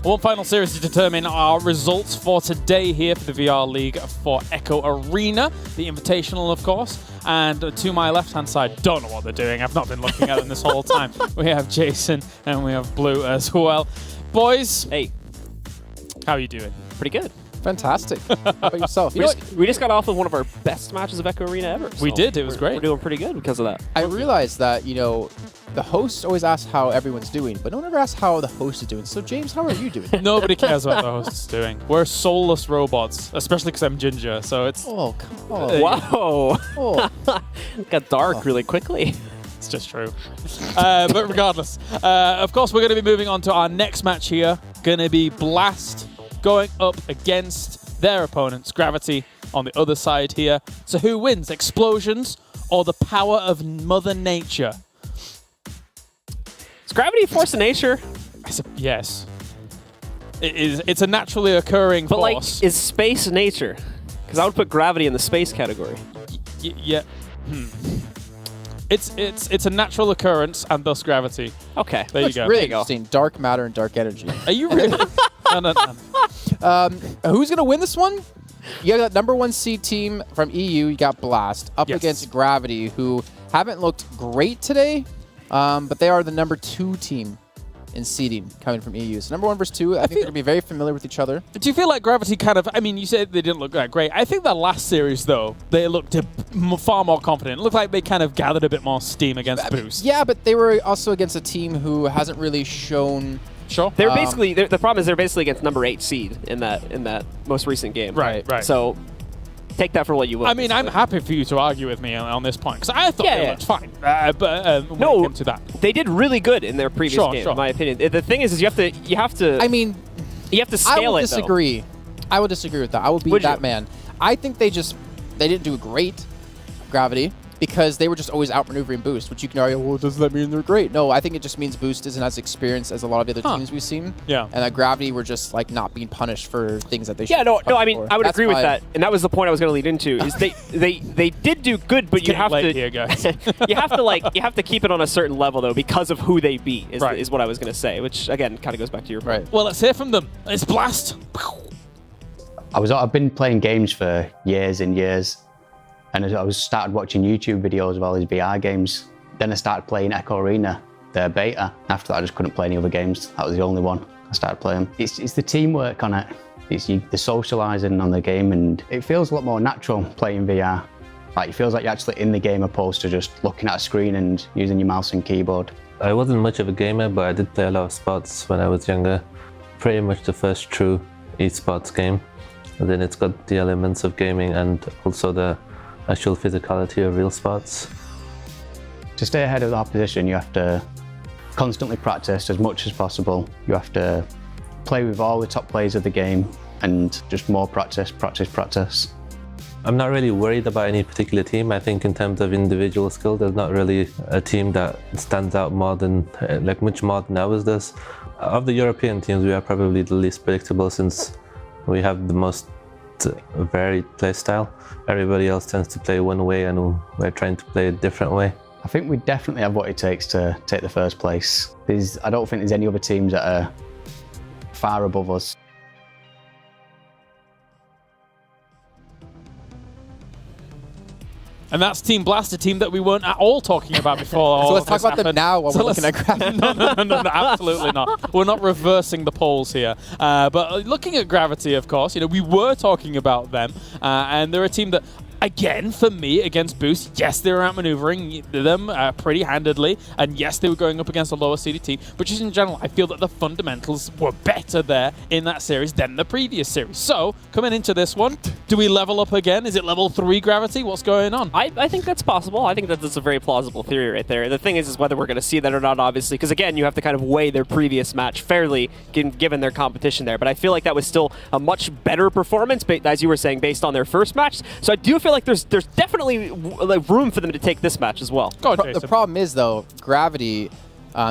One final series to determine our results for today here for the VR League for Echo Arena, the Invitational, of course. And to my left-hand side, don't know what they're doing. I've not been looking at them this whole time. We have Jason and we have Blue as well. Boys, hey, how are you doing? Pretty good. Fantastic. How about yourself? We just got off of one of our best matches of Echo Arena ever. We did. It was great. We're doing pretty good because of that. I realized that, the host always asks how everyone's doing, but no one ever asks how the host is doing. So, James, how are you doing? Nobody cares what the host is doing. We're soulless robots, especially because I'm ginger, so it's... Oh, come on. Wow. Oh. Got dark really quickly. It's just true. But regardless, of course, we're going to be moving on to our next match here. Going to be Blast going up against their opponents, Gravity, on the other side here. So who wins, Explosions or the power of Mother Nature? Is gravity a force of nature? Yes. It is. It's a naturally occurring But force. like, is space nature? Because I would put gravity in the space category. Yeah. It's a natural occurrence and thus gravity. Okay. There you go. Really interesting. Dark matter and dark energy. Are you really? No. Who's going to win this one? You got that #1 seed team from EU. You got Blast up against Gravity, who haven't looked great today, but they are the #2 team in seeding coming from EU. So #1 versus 2, I think they're going to be very familiar with each other. Do you feel like Gravity kind of... I mean, you said they didn't look that great. I think that last series, though, they looked far more confident. It looked like they kind of gathered a bit more steam against Boost. Yeah, but they were also against a team who hasn't really shown... Sure. They're basically the problem is they're basically against #8 seed in that most recent game. Right. So take that for what you will. I mean, I'm happy for you to argue with me on this point because I thought they looked fine. But when it came to that, they did really good in their previous game, Sure. in my opinion. The thing is you have to. I mean, you have to scale it. I will disagree. I will disagree with that. I will be that man. I think they didn't do great, Gravity, because they were just always outmaneuvering Boost, which you can argue, well, does that mean they're great? No, I think it just means Boost isn't as experienced as a lot of the other teams we've seen. Yeah. And that Gravity were just like not being punished for things that they should. Yeah, no. I mean, I would agree with that, and that was the point I was going to lead into. Is they did do good, but you have to here, guys. you have to keep it on a certain level though because of who they beat is what I was going to say, which again kind of goes back to your point. Right. Well, let's hear from them. It's Blast. I've been playing games for years and years. And I started watching YouTube videos of all these VR games. Then I started playing Echo Arena, their beta. After that, I just couldn't play any other games. That was the only one I started playing. It's the teamwork on it. It's the socialising on the game, and it feels a lot more natural playing VR. Like, it feels like you're actually in the game opposed to just looking at a screen and using your mouse and keyboard. I wasn't much of a gamer, but I did play a lot of sports when I was younger. Pretty much the first true esports game. And then it's got the elements of gaming and also the actual physicality of real sports. To stay ahead of the opposition, you have to constantly practice as much as possible. You have to play with all the top players of the game and just more practice. I'm not really worried about any particular team. I think in terms of individual skill, there's not really a team that stands out more than, much more than ours does. Of the European teams, we are probably the least predictable since we have the most varied play style. Everybody else tends to play one way and we're trying to play a different way. I think we definitely have what it takes to take the first place. I don't think there's any other teams that are far above us. And that's Team Blast, a team that we weren't at all talking about before. So let's talk about them now while we're looking at Gravity. No, absolutely not. We're not reversing the polls here. But looking at Gravity, of course, we were talking about them. And they're a team that, again, for me, against Boost, yes, they were outmaneuvering them pretty handedly. And yes, they were going up against a lower seeded team. But just in general, I feel that the fundamentals were better there in that series than the previous series. So, coming into this one, do we level up again? Is it level 3 Gravity? What's going on? I think that's possible. I think that's a very plausible theory right there. The thing is whether we're going to see that or not, obviously, because again, you have to kind of weigh their previous match fairly given their competition there. But I feel like that was still a much better performance, as you were saying, based on their first match. So I do feel like there's definitely room for them to take this match as well. The problem is, though, Gravity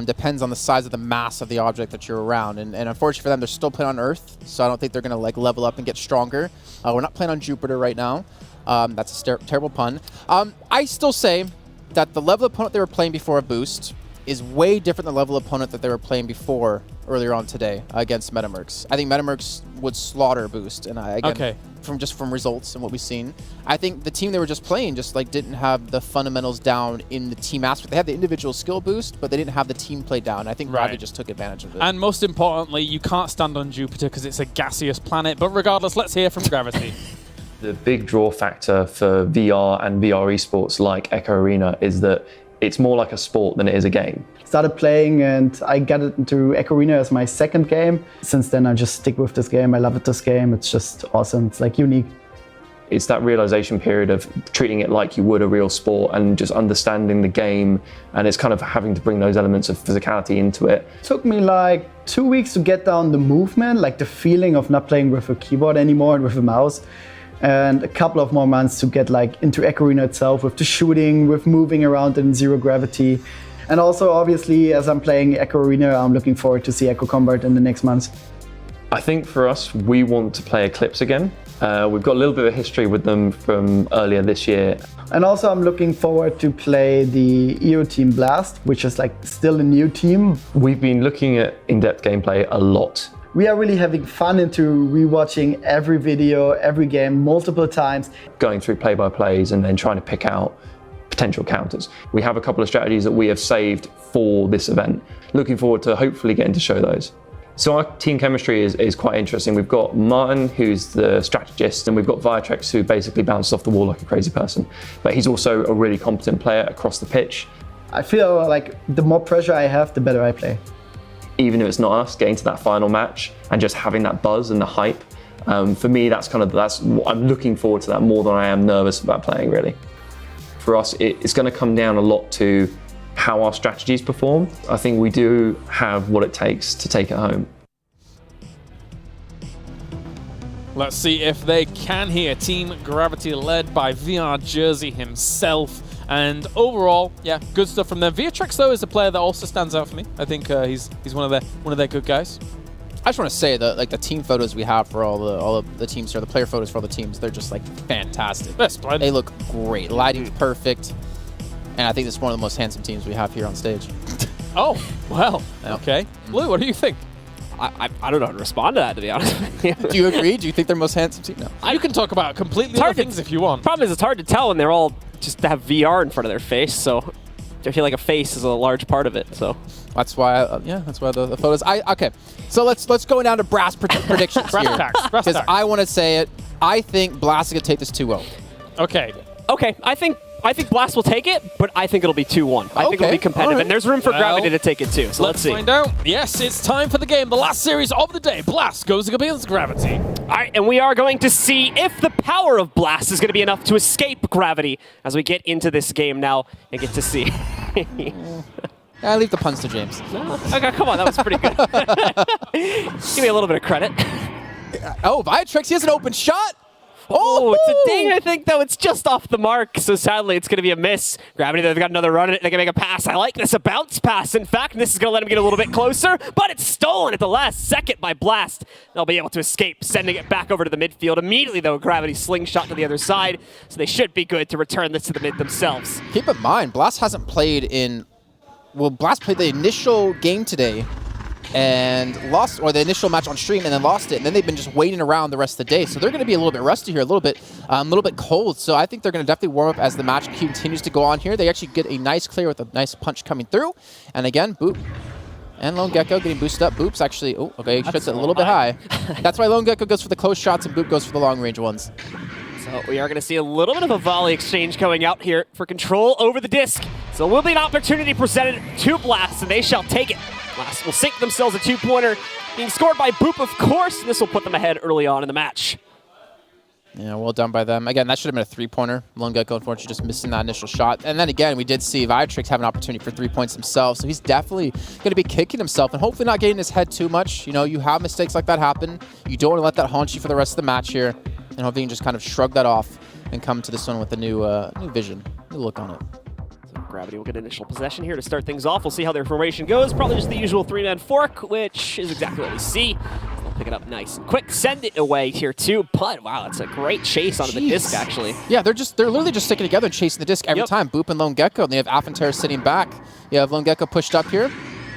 depends on the size of the mass of the object that you're around. And unfortunately for them, they're still playing on Earth, so I don't think they're going to level up and get stronger. We're not playing on Jupiter right now. That's a terrible pun. I still say that the level opponent they were playing before a Boost is way different than the level of opponent that they were playing before earlier on today against Metamercs. I think Metamercs would slaughter Boost, and again, from results and what we've seen, I think the team they were just playing just like didn't have the fundamentals down in the team aspect. They had the individual skill boost, but they didn't have the team play down. I think Gravity just took advantage of it. And most importantly, you can't stand on Jupiter because it's a gaseous planet. But regardless, let's hear from Gravity. The big draw factor for VR and VR esports like Echo Arena is that it's more like a sport than it is a game. Started playing and I got into Echo Arena as my second game. Since then I just stick with this game. I love this game. It's just awesome. It's like unique. It's that realization period of treating it like you would a real sport and just understanding the game, and it's kind of having to bring those elements of physicality into it. It took me like 2 weeks to get down the movement, like the feeling of not playing with a keyboard anymore and with a mouse. And a couple of more months to get like into Echo Arena itself with the shooting, with moving around in zero gravity. And also obviously as I'm playing Echo Arena, I'm looking forward to see Echo Combat in the next months. I think for us, we want to play Eclipse again. We've got a little bit of history with them from earlier this year. And also I'm looking forward to play the EO Team Blast, which is like still a new team. We've been looking at in-depth gameplay a lot. We are really having fun into rewatching every video, every game multiple times. Going through play-by-plays and then trying to pick out potential counters. We have a couple of strategies that we have saved for this event. Looking forward to hopefully getting to show those. So our team chemistry is quite interesting. We've got Martin, who's the strategist, and we've got Viatrex, who basically bounces off the wall like a crazy person. But he's also a really competent player across the pitch. I feel like the more pressure I have, the better I play. Even if it's not us, getting to that final match and just having that buzz and the hype, for me, that's I'm looking forward to that more than I am nervous about playing, really. For us, it's going to come down a lot to how our strategies perform. I think we do have what it takes to take it home. Let's see if they can here. Team Gravity led by VR Jersey himself. And overall, yeah, good stuff from them. Viatrex, though, is a player that also stands out for me. I think he's one of their good guys. I just want to say that like the team photos we have for all of the teams here, the player photos for all the teams, they're just like fantastic. They're splendid. They look great. Lighting's perfect, and I think it's one of the most handsome teams we have here on stage. Oh, well, okay. Blue, what do you think? I don't know how to respond to that, to be honest with you. Do you agree? Do you think they're most handsome team? No. You can talk about completely other things if you want. Problem is, it's hard to tell when they're all just have VR in front of their face, so I feel like a face is a large part of it. So that's why, that's why the photos. Okay, so let's go down to brass predictions here, because I want to say it. I think Blast is gonna take this 2-0. Okay. Okay, I think Blast will take it, but I think it'll be 2-1. I think it'll be competitive, and there's room for Gravity to take it too. So let's see. Find out. Yes, it's time for the game. The last series of the day. Blast goes against Gravity. All right, and we are going to see if the power of Blast is going to be enough to escape Gravity as we get into this game now and get to see. I leave the puns to James. No, okay, come on, that was pretty good. Give me a little bit of credit. Oh, Viatrex, he has an open shot. Oh, it's a ding, I think, though. It's just off the mark, so sadly it's going to be a miss. Gravity, they've got another run in it. They can make a pass. I like this, a bounce pass. In fact, this is going to let him get a little bit closer, but it's stolen at the last second by Blast. They'll be able to escape, sending it back over to the midfield. Immediately, though, Gravity slingshot to the other side, so they should be good to return this to the mid themselves. Keep in mind, Blast hasn't played in... Well, Blast played the initial game today and lost, or the initial match on stream and then lost it, and then they've been just waiting around the rest of the day. So they're going to be a little bit rusty here, a little bit cold. So I think they're going to definitely warm up as the match continues to go on here. They actually get a nice clear with a nice punch coming through. And again, Boop and Lone Gecko getting boosted up. Boop's actually, oh, okay, he shoots it a little bit high. That's why Lone Gecko goes for the close shots and Boop goes for the long range ones. So we are going to see a little bit of a volley exchange going out here for control over the disc. So will be an opportunity presented to Blast, and they shall take it. Blast will sink themselves a two-pointer, being scored by Boop, of course. This will put them ahead early on in the match. Yeah, well done by them. Again, that should have been a three-pointer. Lone Gecko, unfortunately, just missing that initial shot. And then again, we did see Viatrex have an opportunity for 3 points himself, so he's definitely going to be kicking himself and hopefully not getting his head too much. You know, you have mistakes like that happen. You don't want to let that haunt you for the rest of the match here, and hopefully you can just kind of shrug that off and come to this one with a new vision, new look on it. So Gravity will get initial possession here to start things off. We'll see how their formation goes. Probably just the usual three-man fork, which is exactly what we see. They'll pick it up nice and quick. Send it away here too, but wow, that's a great chase onto the disc actually. Yeah, they're literally just sticking together and chasing the disc every time. Boop and Lone Gecko, and they have Affentera sitting back. You have Lone Gecko pushed up here.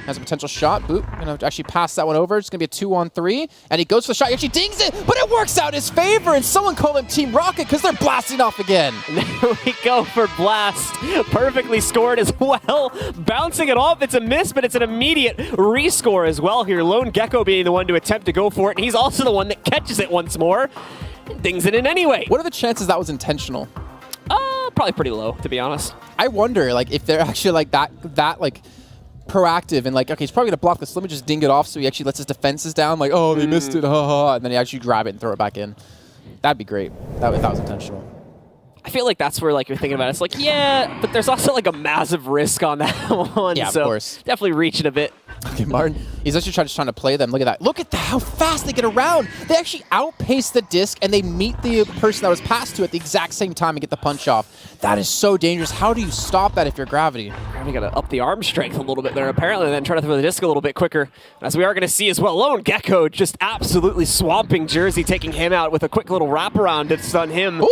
Has a potential shot. Boop, gonna actually pass that one over. It's gonna be a 2-on-3, and he goes for the shot. He actually dings it, but it works out in his favor, and someone call him Team Rocket because they're blasting off again. There we go for Blast. Perfectly scored as well. Bouncing it off, it's a miss, but it's an immediate rescore as well here. Lone Gecko being the one to attempt to go for it, and he's also the one that catches it once more and dings it in anyway. What are the chances that was intentional? Probably pretty low, to be honest. I wonder, like, if they're actually like that like proactive and like, okay, he's probably gonna block this. Let me just ding it off so he actually lets his defenses down. Like, oh, they missed it, haha, and then he actually grab it and throw it back in. That'd be great. That was intentional. I feel like that's where like you're thinking about it. It's like, yeah, but there's also like a massive risk on that one. Yeah, so of course. Definitely reaching a bit. Okay, Martin, he's actually trying to play them. Look at that. Look at how fast they get around. They actually outpace the disc, and they meet the person that was passed to at the exact same time and get the punch off. That is so dangerous. How do you stop that if you're Gravity? We got to up the arm strength a little bit there, apparently, and then try to throw the disc a little bit quicker. As we are going to see as well, Lone Gecko just absolutely swamping Jersey, taking him out with a quick little wraparound to stun him. Ooh!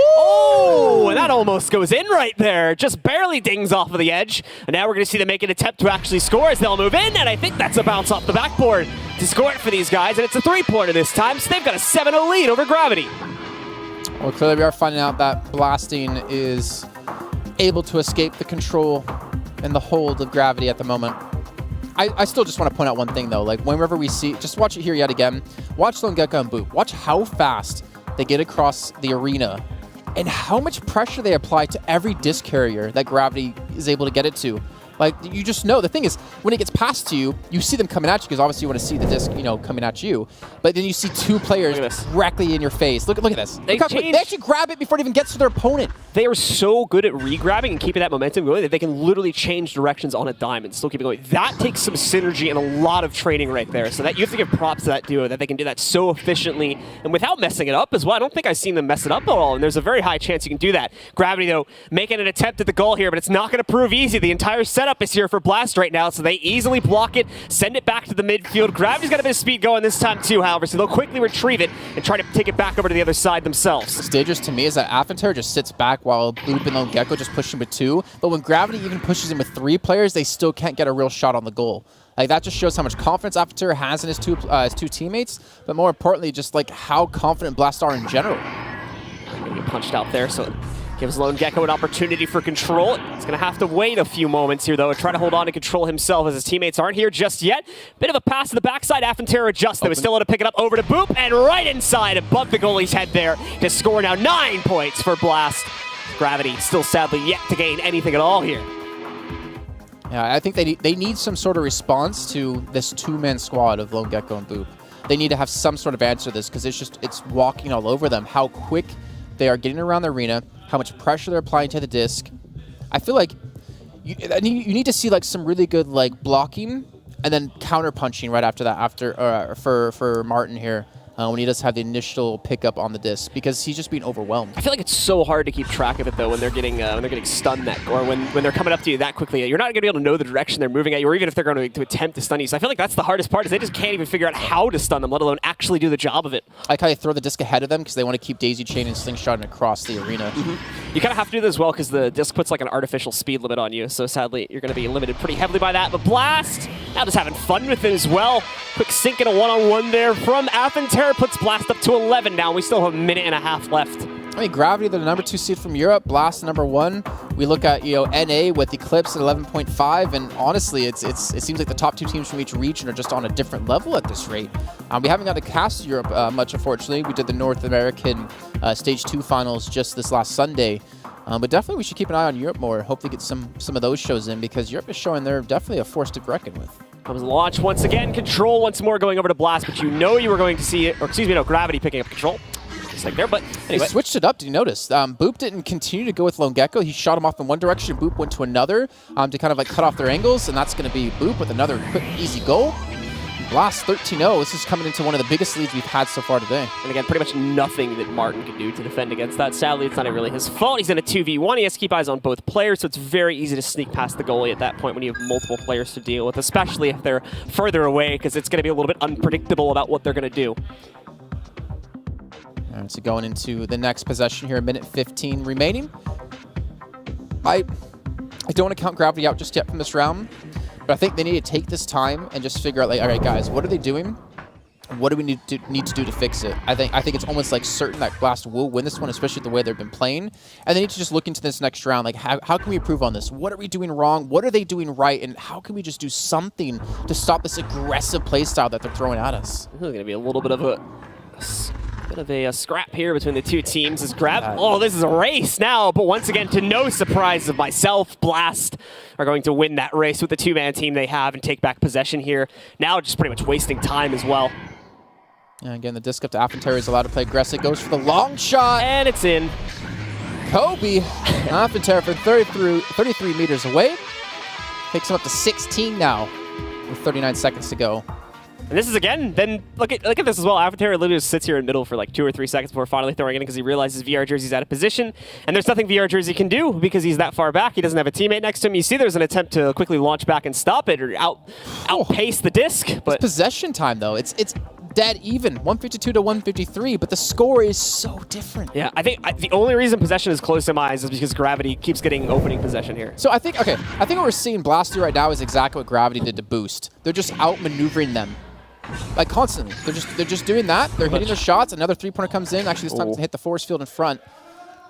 Oh, and that almost goes in right there. Just barely dings off of the edge. And now we're going to see them make an attempt to actually score as they'll move in, and I think that's a bounce off the backboard to score it for these guys, and it's a 3-pointer this time, so they've got a 7-0 lead over Gravity. Well, clearly we are finding out that Blasting is able to escape the control and the hold of Gravity at the moment. I still just want to point out one thing, though. Like, whenever we see... Just watch it here yet again. Watch Lone Gecko and Boop. Watch how fast they get across the arena and how much pressure they apply to every disc carrier that Gravity is able to get it to. Like, you just know. The thing is, when it gets passed to you, you see them coming at you because obviously you want to see the disc, coming at you. But then you see two players directly in your face. Look at this. They actually grab it before it even gets to their opponent. They are so good at re-grabbing and keeping that momentum going that they can literally change directions on a dime and still keep it going. That takes some synergy and a lot of training right there. So that you have to give props to that duo, that they can do that so efficiently and without messing it up as well. I don't think I've seen them mess it up at all, and there's a very high chance you can do that. Gravity, though, making an attempt at the goal here, but it's not going to prove easy. The entire setup is here for Blast right now, so they easily block it, send it back to the midfield. Gravity's got a bit of speed going this time too, however, so they'll quickly retrieve it and try to take it back over to the other side themselves. What's dangerous to me is that Affentera just sits back while Boop and Lone Gecko just push him with 2, but when Gravity even pushes him with 3 players, they still can't get a real shot on the goal. Like, that just shows how much confidence Affentera has in his two teammates, but more importantly, just like how confident Blast are in general. Gonna get punched out there, so gives Lone Gecko an opportunity for control. He's going to have to wait a few moments here, though, and try to hold on to control himself as his teammates aren't here just yet. Bit of a pass to the backside. Affentera adjusts, though. Is still able to pick it up over to Boop, and right inside above the goalie's head there to score now 9 points for Blast. Gravity still sadly yet to gain anything at all here. Yeah, I think they need some sort of response to this 2-man squad of Lone Gecko and Boop. They need to have some sort of answer to this because it's walking all over them. How quick they are getting around the arena, how much pressure they're applying to the disc. I feel like you need to see like some really good like blocking and then counter punching right after that for Martin here. When he does have the initial pickup on the disc, because he's just being overwhelmed. I feel like it's so hard to keep track of it though when they're getting stunned or when they're coming up to you that quickly. You're not going to be able to know the direction they're moving at you, or even if they're going to attempt to stun you. So I feel like that's the hardest part, is they just can't even figure out how to stun them, let alone actually do the job of it. I like how they throw the disc ahead of them because they want to keep daisy chain and slingshotting across the arena. You kind of have to do this as well because the disc puts like an artificial speed limit on you. So sadly, you're going to be limited pretty heavily by that. But Blast, now just having fun with it as well. Quick sink and a one-on-one there from Affentera puts Blast up to 11 now. We still have a minute and a half left. I mean, Gravity, they're the number 2 seed from Europe. Blast, number 1. We look at NA with Eclipse at 11.5, and honestly, it seems like the top 2 teams from each region are just on a different level at this rate. We haven't got to cast Europe much, unfortunately. We did the North American Stage 2 finals just this last Sunday. But definitely we should keep an eye on Europe more. Hopefully get some of those shows in, because Europe is showing they're definitely a force to reckon with. Comes launch once again. Control once more going over to Blast, but you know you were going to see it, or excuse me, no, Gravity picking up control. Just like there, but anyway. They switched it up, did you notice? Boop didn't continue to go with Lone Gecko. He shot him off in one direction, Boop went to another to kind of like cut off their angles, and that's going to be Boop with another quick, easy goal. Blast 13-0. This is coming into one of the biggest leads we've had so far today. And again, pretty much nothing that Martin can do to defend against that. Sadly, it's not really his fault. He's in a 2v1. He has to keep eyes on both players, so it's very easy to sneak past the goalie at that point when you have multiple players to deal with, especially if they're further away, because it's going to be a little bit unpredictable about what they're going to do. All right, so going into the next possession here, a minute 15 remaining. I don't want to count Gravity out just yet from this round, but I think they need to take this time and just figure out, like, all right, guys, what are they doing? What do we need to do to fix it? I think it's almost like certain that Blast will win this one, especially the way they've been playing. And they need to just look into this next round, like, how can we improve on this? What are we doing wrong? What are they doing right? And how can we just do something to stop this aggressive play style that they're throwing at us? This is going to be a little bit of a scrap here between the two teams. Oh, this is a race now, but once again, to no surprise of myself, Blast are going to win that race with the two-man team they have and take back possession here. Now just pretty much wasting time as well. And again, the disc up to Affentary is allowed to play aggressive. Goes for the long shot. And it's in. Kobe. Affentary from 33 meters away. Takes him up to 16 now with 39 seconds to go. And this is, again, then look at this as well. Affentary literally just sits here in the middle for like 2 or 3 seconds before finally throwing it in because he realizes VR Jersey's out of position. And there's nothing VR Jersey can do because he's that far back. He doesn't have a teammate next to him. You see there's an attempt to quickly launch back and stop it or outpace the disc. But it's possession time, though. It's dead even, 152 to 153, but the score is so different. Yeah, I think the only reason possession is close to my eyes is because Gravity keeps getting opening possession here. So I think what we're seeing Blast do right now is exactly what Gravity did to Boost. They're just outmaneuvering them. Like constantly. They're just doing that. They're hitting their shots. Another three-pointer comes in. Actually, this time to hit the force field in front.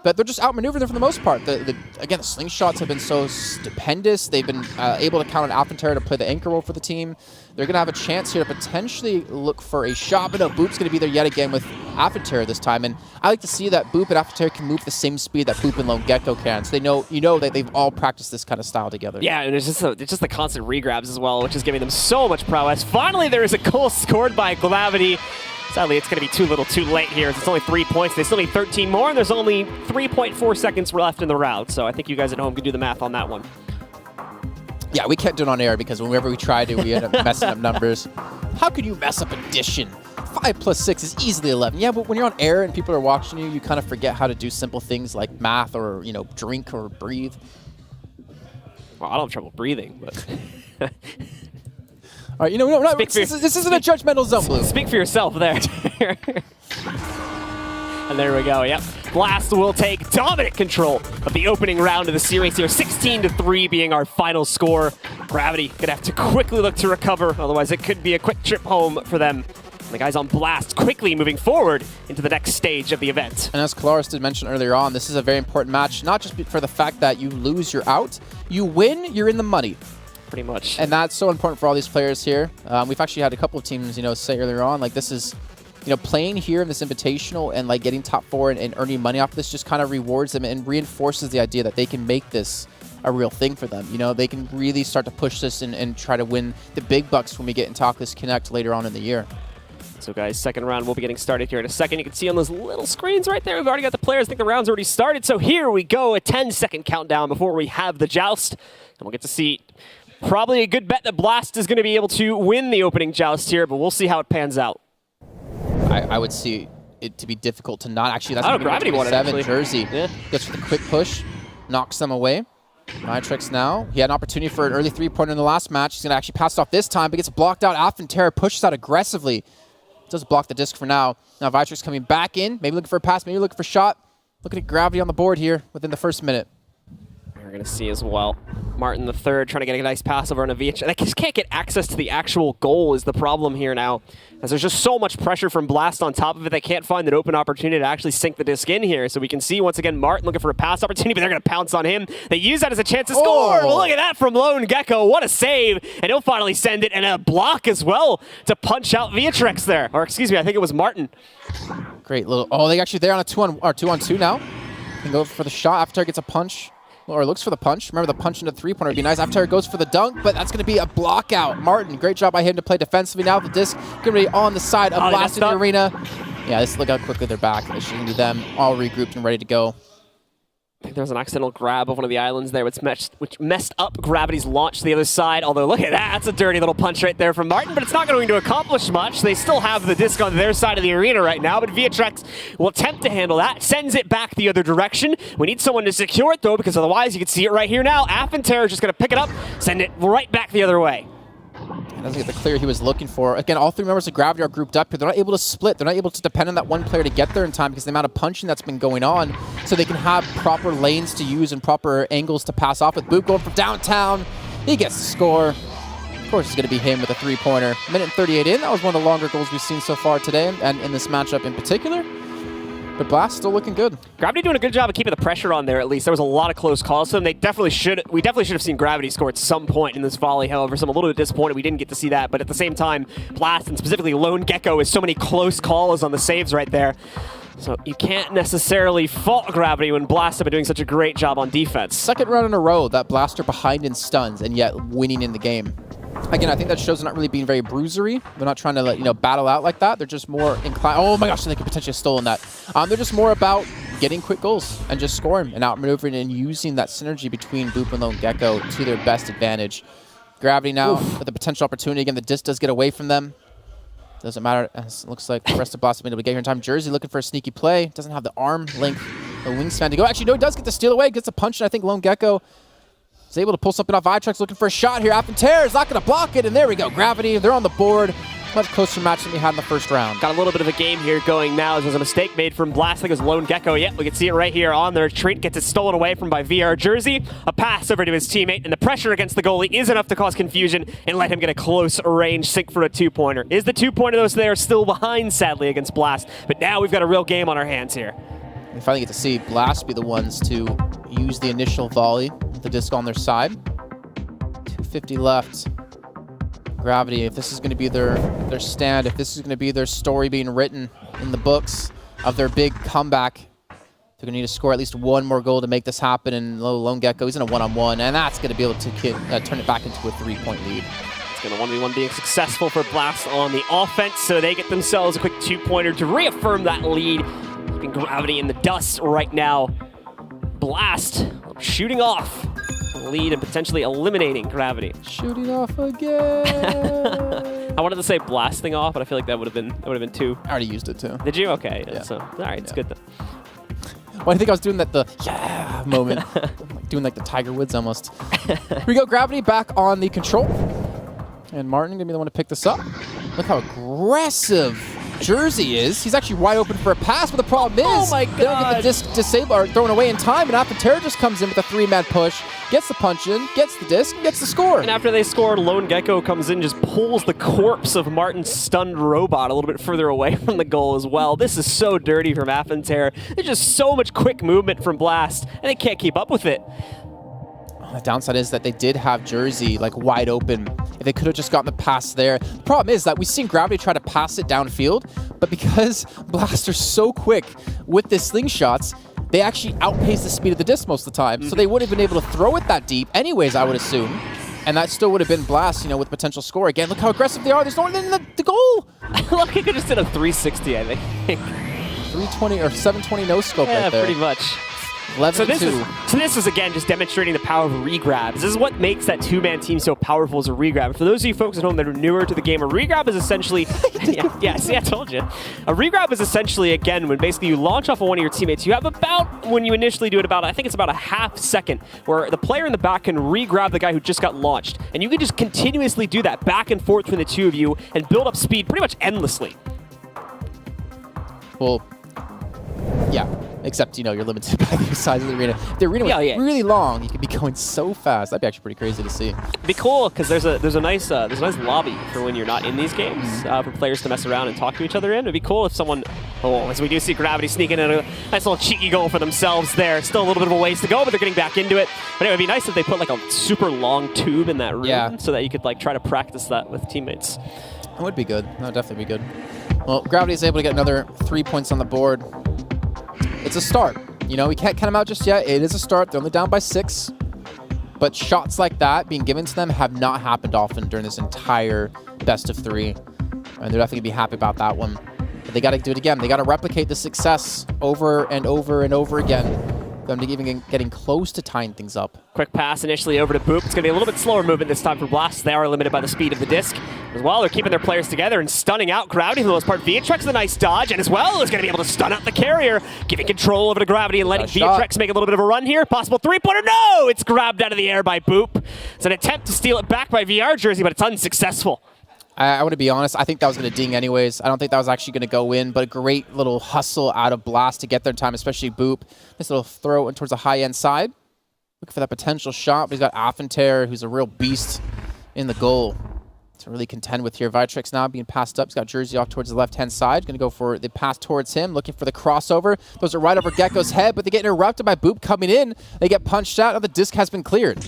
But they're just outmaneuvering them for the most part. Again, the slingshots have been so stupendous. They've been able to count on Affentary to play the anchor role for the team. They're going to have a chance here to potentially look for a shot. But no, Boop's going to be there yet again with Affentary this time. And I like to see that Boop and Affentary can move the same speed that Boop and Lone Gecko can. So you know that they've all practiced this kind of style together. Yeah, and it's just the constant regrabs as well, which is giving them so much prowess. Finally, there is a goal scored by Gravity. Sadly, it's going to be too little too late here. It's only 3 points. They still need 13 more, and there's only 3.4 seconds left in the round. So I think you guys at home can do the math on that one. Yeah, we can't do it on air because whenever we try to, we end up messing up numbers. How could you mess up addition? 5 plus 6 is easily 11. Yeah, but when you're on air and people are watching you, you kind of forget how to do simple things like math or, drink or breathe. Well, I don't have trouble breathing, but... All right, this isn't a judgmental zone, Blue. Speak for yourself there. And there we go, yep. Blast will take dominant control of the opening round of the series here. 16-3 being our final score. Gravity gonna have to quickly look to recover, otherwise it could be a quick trip home for them. And the guys on Blast quickly moving forward into the next stage of the event. And as Kalaris did mention earlier on, this is a very important match, not just for the fact that you lose, you're out. You win, you're in the money. Pretty much. And that's so important for all these players here. We've actually had a couple of teams, say earlier on, like this is, playing here in this Invitational and like getting top 4 and earning money off this just kind of rewards them and reinforces the idea that they can make this a real thing for them. They can really start to push this and try to win the big bucks when we get into Oculus Connect later on in the year. So guys, second round will be getting started here in a second. You can see on those little screens right there, we've already got the players. I think the round's already started. So here we go, a 10-second countdown before we have the joust. And we'll get to see probably a good bet that Blast is going to be able to win the opening joust here, but we'll see how it pans out. I would see it to be difficult to not. Actually, that's going to Gravity be won it, 7 Jersey. Yeah. Goes for the quick push, knocks them away. Nitrix now. He had an opportunity for an early three-pointer in the last match. He's going to actually pass it off this time, but gets blocked out. Affentary pushes out aggressively. Does block the disc for now. Now Vitrix coming back in, maybe looking for a pass, maybe looking for a shot. Looking at Gravity on the board here within the first minute. We're going to see as well. Martin the third trying to get a nice pass over on Avich. They just can't get access to the actual goal is the problem here now. As there's just so much pressure from Blast on top of it, they can't find an open opportunity to actually sink the disc in here. So we can see once again Martin looking for a pass opportunity, but they're going to pounce on him. They use that as a chance to score. Well, look at that from Lone Gecko. What a save. And he'll finally send it and a block as well to punch out Viatrex there. Or excuse me, I think it was Martin. Great little, they actually there on a 2-on-2 now. Can go for the shot after it gets a punch. Or looks for the punch. Remember, the punch into the three-pointer would be nice. After it goes for the dunk, but that's going to be a block out. Martin, great job by him to play defensively. Now the disc going to be on the side of Blast in the arena. Yeah, look how quickly they're back. It should be them all regrouped and ready to go. I think there was an accidental grab of one of the islands there, which messed up Gravity's launch to the other side. Although, look at that. That's a dirty little punch right there from Martin, but it's not going to accomplish much. They still have the disc on their side of the arena right now, but Viatrex will attempt to handle that. Sends it back the other direction. We need someone to secure it, though, because otherwise you can see it right here now. Affenterra is just going to pick it up, send it right back the other way. He doesn't get the clear he was looking for. Again, all three members of Gravity are grouped up here. They're not able to split. They're not able to depend on that one player to get there in time because the amount of punching that's been going on, so they can have proper lanes to use and proper angles to pass off with. Boop going from downtown. He gets the score. Of course, it's going to be him with a three-pointer. Minute and 38 in. That was one of the longer goals we've seen so far today, and in this matchup in particular. But Blast still looking good. Gravity doing a good job of keeping the pressure on there, at least. There was a lot of close calls to them. We definitely should have seen Gravity score at some point in this volley, however, so I'm a little bit disappointed we didn't get to see that. But at the same time, Blast, and specifically Lone Gecko, with so many close calls on the saves right there. So you can't necessarily fault Gravity when Blast have been doing such a great job on defense. Second round in a row that Blaster behind in stuns and yet winning in the game. Again, I think that shows they're not really being very bruisery. They're not trying to battle out like that. They're just more inclined. Oh my gosh, they could potentially have stolen that. They're just more about getting quick goals and just scoring and outmaneuvering and using that synergy between Boop and Lone Gecko to their best advantage. Gravity now with the potential opportunity. Again, the disc does get away from them. Doesn't matter. It looks like the rest of Blast have been able to get here in time. Jersey looking for a sneaky play. Doesn't have the arm length, the wingspan to go. Actually, no, he does get the steal away. Gets a punch, and I think Lone Gecko is able to pull something off. Viatrex looking for a shot here. Affenterra is not going to block it, and there we go. Gravity, they're on the board. Much closer match than we had in the first round. Got a little bit of a game here going now as there's a mistake made from Blast. I think it was Lone Gecko. Yep, we can see it right here on the retreat. Gets it stolen away from by VR Jersey. A pass over to his teammate, and the pressure against the goalie is enough to cause confusion and let him get a close range sink for a two-pointer. Is the two-pointer, though, so they are still behind, sadly, against Blast. But now we've got a real game on our hands here. We finally get to see Blast be the ones to use the initial volley with the disc on their side. 2:50 left. Gravity, if this is going to be their stand, if this is going to be their story being written in the books of their big comeback, they're going to need to score at least one more goal to make this happen. And Lone Gecko, he's in a one-on-one, and that's going to be able to turn it back into a three-point lead. It's going to 1v1 being successful for Blast on the offense, so they get themselves a quick two-pointer to reaffirm that lead. Keeping Gravity in the dust right now. Blast shooting off lead and potentially eliminating Gravity. Shooting off again. I wanted to say blasting off, but I feel like that would have been too. I already used it too. Did you? Okay. Yeah. So all right, it's good then. Well, I think I was doing the yeah moment, doing like the Tiger Woods almost. Here we go. Gravity back on the control, and Martin gonna be the one to pick this up. Look how aggressive Jersey is. He's actually wide open for a pass, but the problem is oh my they don't get the disc disabled or thrown away in time, and Affenterra just comes in with a three-man push, gets the punch in, gets the disc, and gets the score. And after they scored, Lone Gecko comes in, just pulls the corpse of Martin's stunned robot a little bit further away from the goal as well. This is so dirty from Affenterra. There's just so much quick movement from Blast, and they can't keep up with it. The downside is that they did have Jersey like wide open. If they could have just gotten the pass there. The problem is that we've seen Gravity try to pass it downfield, but because Blast are so quick with the slingshots, they actually outpace the speed of the disc most of the time. So they wouldn't have been able to throw it that deep anyways, I would assume. And that still would have been Blast, with potential score. Again, look how aggressive they are. There's no one in the goal. Look, he could just did a 360, I think. 320 or 720 no scope right there. Yeah, pretty much. 11-2. So this is again just demonstrating the power of regrabs. This is what makes that two-man team so powerful as a regrab. For those of you folks at home that are newer to the game, a regrab is essentially see, I told you. A regrab is essentially, again, when basically you launch off of one of your teammates, you have about, when you initially do it, I think it's about a half second, where the player in the back can regrab the guy who just got launched. And you can just continuously do that back and forth between the two of you and build up speed pretty much endlessly. Well, yeah. Except, you're limited by the size of the arena. If the arena was really long, you could be going so fast. That'd be actually pretty crazy to see. It'd be cool because there's a nice lobby for when you're not in these games for players to mess around and talk to each other in. It'd be cool if someone, as we do see Gravity sneaking in a nice little cheeky goal for themselves there. Still a little bit of a ways to go, but they're getting back into it. But anyway, it'd be nice if they put like a super long tube in that room so that you could try to practice that with teammates. It would be good. That would definitely be good. Well, Gravity is able to get another 3 points on the board. It's a start. We can't count them out just yet. It is a start. They're only down by 6. But shots like that being given to them have not happened often during this entire best of 3. And they're definitely going to be happy about that one. But they got to do it again. They got to replicate the success over and over and over again. them to even getting close to tying things up. Quick pass initially over to Boop. It's going to be a little bit slower movement this time for Blast. They are limited by the speed of the disc. As well, they're keeping their players together and stunning out Gravity for the most part. Viatrex a nice dodge, and as well is going to be able to stun out the carrier, giving control over to Gravity and letting Viatrex make a little bit of a run here. Possible three-pointer. No! It's grabbed out of the air by Boop. It's an attempt to steal it back by VR Jersey, but it's unsuccessful. I want to be honest, I think that was going to ding anyways. I don't think that was actually going to go in, but a great little hustle out of Blast to get their time, especially Boop. This little throw in towards the high-end side. Looking for that potential shot, but he's got Affentair, who's a real beast in the goal to really contend with here. Viatrex now being passed up. He's got Jersey off towards the left-hand side. Going to go for the pass towards him, looking for the crossover. Those are right over Gecko's head, but they get interrupted by Boop coming in. They get punched out. Now the disc has been cleared.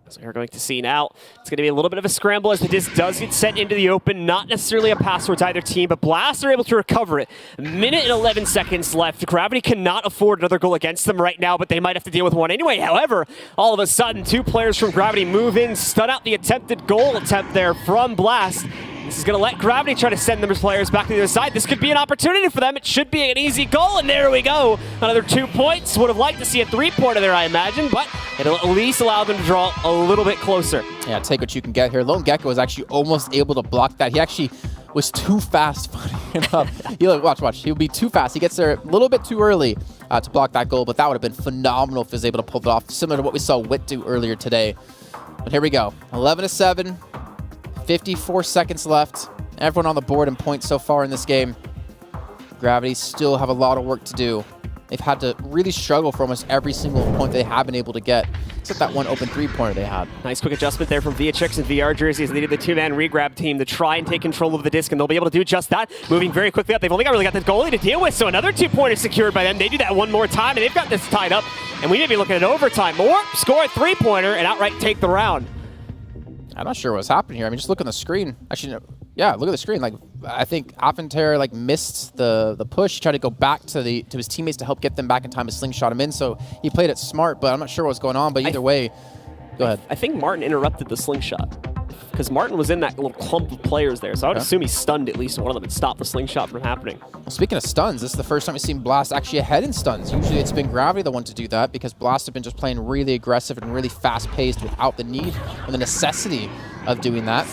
So we're going to see now, it's going to be a little bit of a scramble as the disc does get sent into the open. Not necessarily a pass towards either team, but Blast are able to recover it. A minute and 11 seconds left. Gravity cannot afford another goal against them right now, but they might have to deal with one anyway. However, all of a sudden, two players from Gravity move in, stun out the attempted goal attempt there from Blast. This is going to let Gravity try to send their players back to the other side. This could be an opportunity for them. It should be an easy goal, and there we go. Another 2 points. Would have liked to see a three-pointer there, I imagine, but it'll at least allow them to draw a little bit closer. Yeah, take what you can get here. Lone Gecko was actually almost able to block that. He actually was too fast, funny enough. Watch. He'll be too fast. He gets there a little bit too early to block that goal, but that would have been phenomenal if he was able to pull it off, similar to what we saw Witt do earlier today. But here we go. 11-7. 54 seconds left. Everyone on the board in points so far in this game. Gravity still have a lot of work to do. They've had to really struggle for almost every single point they have been able to get, except that one open three-pointer they had. Nice quick adjustment there from Viatrex and VR Jersey as they did the two-man regrab team to try and take control of the disc, and they'll be able to do just that, moving very quickly up. They've only really got the goalie to deal with, so another two-pointer secured by them. They do that one more time, and they've got this tied up, and we may be looking at overtime. Or score a three-pointer and outright take the round. I'm not sure what's happening here. I mean, just look on the screen. Actually, no. Yeah, look at the screen. Like, I think Affentair missed the push. He tried to go back to his teammates to help get them back in time to slingshot him in. So he played it smart, but I'm not sure what's going on. But either way, go ahead. I think Martin interrupted the slingshot because Martin was in that little clump of players there. So I would assume he stunned at least one of them and stopped the slingshot from happening. Well, speaking of stuns, this is the first time we've seen Blast actually ahead in stuns. Usually it's been Gravity the one to do that because Blast have been just playing really aggressive and really fast-paced without the need or the necessity of doing that.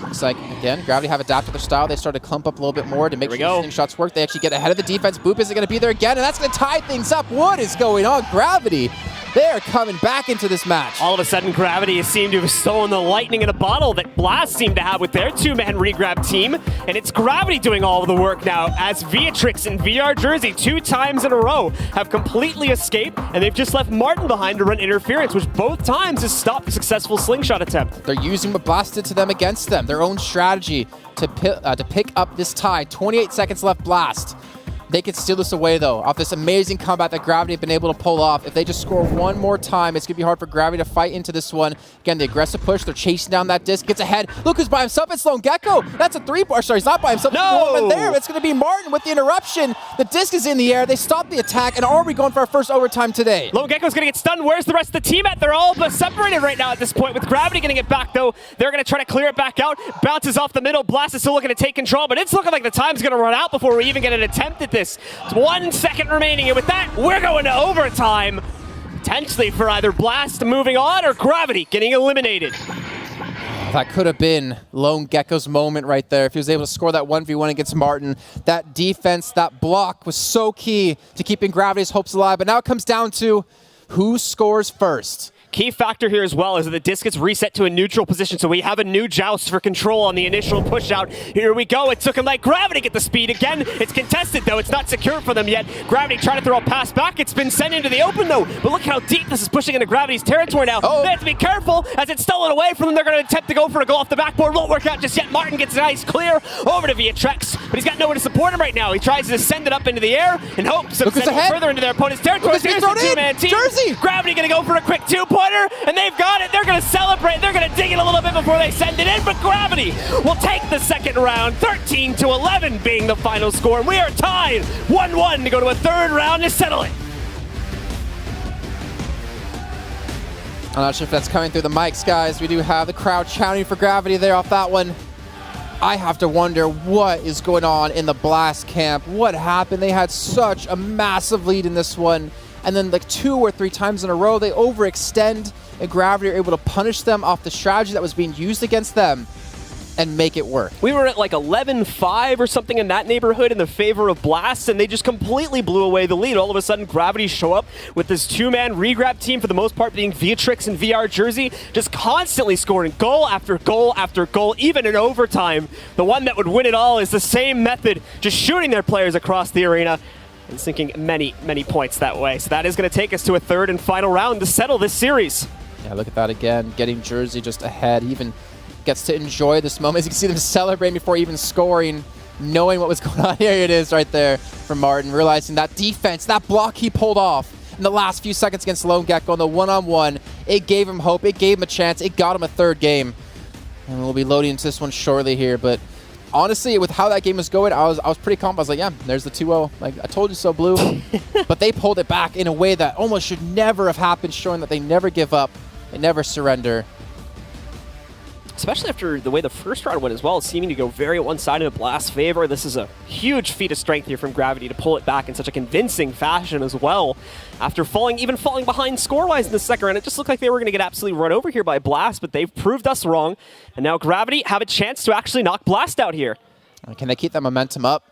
Looks like, again, Gravity have adapted their style. They started to clump up a little bit more to make sure the shots work. They actually get ahead of the defense. Boop isn't going to be there again, and that's going to tie things up. What is going on? Gravity, they're coming back into this match. All of a sudden, Gravity seemed to have stolen the lightning in a bottle that Blast seemed to have with their two-man regrab team, and it's Gravity doing all of the work now as Viatrex and VR Jersey 2 times in a row have completely escaped, and they've just left Martin behind to run interference, which both times has stopped the successful slingshot attempt. They're using what Blast did to them against them, their own strategy to pick up this tie. 28 seconds left, Blast. They could steal this away, though, off this amazing combat that Gravity have been able to pull off. If they just score one more time, it's going to be hard for Gravity to fight into this one. Again, the aggressive push. They're chasing down that disc. Gets ahead. Look who's by himself. It's Lone Gecko. That's a three-point. Sorry, he's not by himself. No! There. It's going to be Martin with the interruption. The disc is in the air. They stop the attack, and are we going for our first overtime today? Lone Gecko's going to get stunned. Where's the rest of the team at? They're all but separated right now at this point. With Gravity getting it back, though, they're going to try to clear it back out. Bounces off the middle. Blast is still looking to take control, but it's looking like the time's going to run out before we even get an attempt at this. It's 1 second remaining, and with that, we're going to overtime. Potentially for either Blast moving on or Gravity getting eliminated. That could have been Lone Gecko's moment right there. If he was able to score that 1v1 against Martin, that defense, that block was so key to keeping Gravity's hopes alive. But now it comes down to who scores first. Key factor here as well is that the disc gets reset to a neutral position, so we have a new joust for control on the initial push out. Here we go. It's looking like Gravity get the speed again. It's contested, though. It's not secure for them yet. Gravity trying to throw a pass back. It's been sent into the open, though. But look how deep this is pushing into Gravity's territory now. They have to be careful as it's stolen away from them. They're going to attempt to go for a goal off the backboard. Won't work out just yet. Martin gets a nice clear over to Viatrex, but he's got nowhere to support him right now. He tries to send it up into the air in hopes of sending it further into their opponent's territory. Here's the two-man team. Jersey! Gravity going to go for a quick two-pointer, and they've got it. They're going to celebrate. They're going to dig it a little bit before they send it in, but Gravity will take the second round, 13-11 being the final score. And we are tied 1-1 to go to a third round to settle it. I'm not sure if that's coming through the mics, guys. We do have the crowd chanting for Gravity there off that one. I have to wonder what is going on in the Blast camp. What happened? They had such a massive lead in this one. and then like 2 or 3 times in a row, they overextend, and Gravity are able to punish them off the strategy that was being used against them and make it work. We were at like 11-5 or something in that neighborhood in the favor of Blast, and they just completely blew away the lead. All of a sudden, Gravity show up with this 2-man regrab team, for the most part being Viatrix and VR Jersey, just constantly scoring goal after goal after goal, even in overtime. The one that would win it all is the same method, just shooting their players across the arena and sinking many, many points that way. So that is going to take us to a third and final round to settle this series. Yeah, look at that again, getting Jersey just ahead. He even gets to enjoy this moment. As you can see them celebrating before even scoring, knowing what was going on. Here it is right there from Martin, realizing that defense, that block he pulled off in the last few seconds against Lone Gecko on the one-on-one, it gave him hope, it gave him a chance, it got him a third game. And we'll be loading into this one shortly here, but honestly, with how that game was going, I was pretty calm. I was like, yeah, there's the 2-0. Like, I told you so, Blue. But they pulled it back in a way that almost should never have happened, showing that they never give up, they never surrender. Especially after the way the first round went as well, seeming to go very one-sided in Blast's favor. This is a huge feat of strength here from Gravity to pull it back in such a convincing fashion as well. After even falling behind score-wise in the second round, it just looked like they were going to get absolutely run over here by Blast, but they've proved us wrong. And now Gravity have a chance to actually knock Blast out here. Can they keep that momentum up?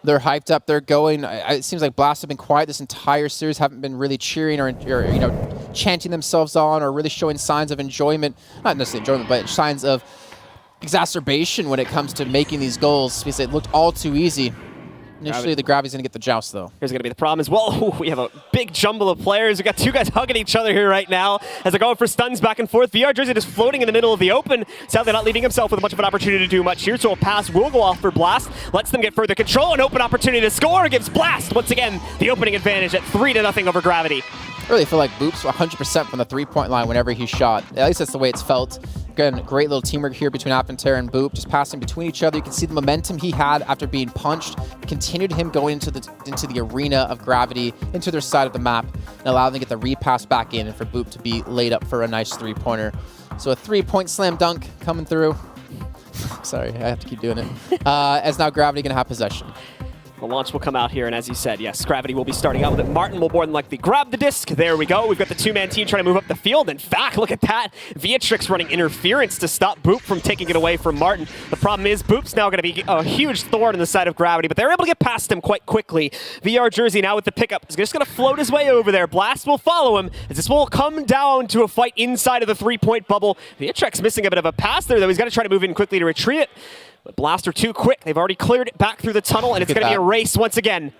They're hyped up. They're going. It seems like Blast have been quiet this entire series. Haven't been really cheering or you know, chanting themselves on or really showing signs of enjoyment. Not necessarily enjoyment, but signs of exacerbation when it comes to making these goals, because it looked all too easy. Initially, the Gravity's going to get the joust, though. Here's going to be the problem as well. Ooh, we have a big jumble of players. We've got 2 guys hugging each other here right now as they're going for stuns back and forth. VR Jersey just floating in the middle of the open. Sadly not leaving himself with much of an opportunity to do much here, so a pass will go off for Blast. Lets them get further control. An open opportunity to score gives Blast, once again, the opening advantage at 3-0 over Gravity. I really feel like Boop's 100% from the three-point line whenever he shot. At least that's the way it's felt. Again, great little teamwork here between Appenterre and Boop, just passing between each other. You can see the momentum he had after being punched continued him going into the arena of Gravity, into their side of the map, and allowed them to get the repass back in and for Boop to be laid up for a nice three-pointer. So a 3-point slam dunk coming through. Sorry, I have to keep doing it. As now Gravity going to have possession. The launch will come out here, and as you said, yes, Gravity will be starting out with it. Martin will more than likely grab the disc. There we go. We've got the 2-man team trying to move up the field. In fact, look at that. Viatrix running interference to stop Boop from taking it away from Martin. The problem is Boop's now going to be a huge thorn in the side of Gravity, but they're able to get past him quite quickly. VR Jersey now with the pickup is just going to float his way over there. Blast will follow him as this will come down to a fight inside of the 3-point bubble. Viatrix missing a bit of a pass there, though. He's got to try to move in quickly to retrieve it. But Blast are too quick. They've already cleared it back through the tunnel, and it's going to be a race once again.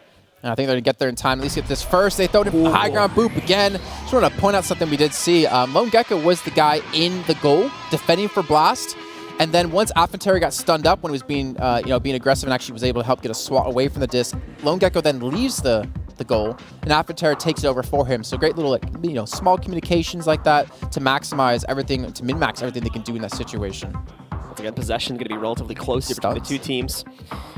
And I think they're going to get there in time. At least get this first. They throw it in high ground. Boop again. Just want to point out something we did see. Lone Gecko was the guy in the goal defending for Blast. And then once Appenterre got stunned up when he was being, being aggressive and actually was able to help get a swat away from the disc, Lone Gecko then leaves the goal, and Appenterre takes it over for him. So great little, small communications like that to maximize everything, to min-max everything they can do in that situation. Once again, possession going to be relatively close here between the 2 teams.